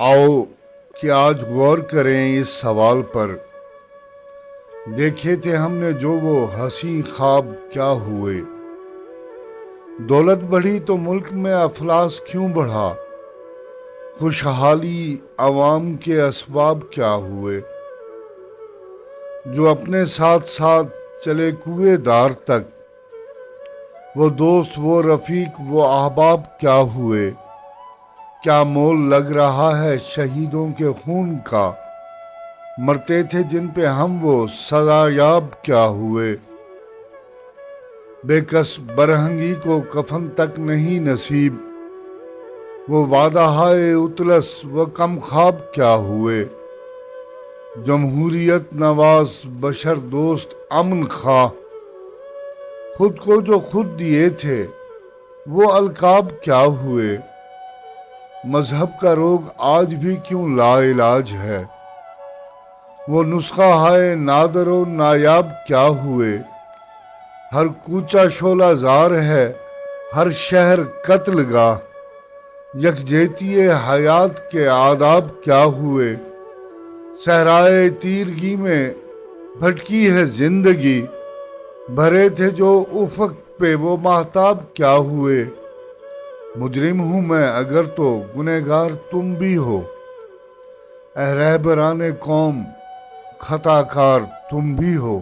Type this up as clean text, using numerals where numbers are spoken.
आओ कि आज गौर करें इस सवाल पर। देखे थे हमने जो वो हंसी ख्वाब क्या हुए। दौलत बढ़ी तो मुल्क में अफलास क्यों बढ़ा। खुशहाली अवाम के असबाब क्या हुए। जो अपने साथ साथ चले कुएदार तक, वो दोस्त वो रफीक वो अहबाब क्या हुए। क्या मोल लग रहा है शहीदों के खून का। मरते थे जिन पे हम वो सजायाब क्या हुए। बेकस बरहंगी को कफन तक नहीं नसीब। वो वादा हाय उतलस व कम ख्वाब क्या हुए। जमहूरियत नवाज बशर दोस्त अमन खा, खुद को जो खुद दिए थे वो अलकाब क्या हुए। मजहब का रोग आज भी क्यों लाइलाज है। वो नुस्खा हाय नादरो नायाब क्या हुए। हर कूचा शोला जार है, हर शहर कत्ल गाह। यकजेतिए हयात के आदाब क्या हुए। सहराए तीरगी में भटकी है जिंदगी। भरे थे जो उफक पे वो महताब क्या हुए। मुजरिम हूँ मैं अगर तो गुनहगार तुम भी हो। रहबराने कौम खताकार तुम भी हो।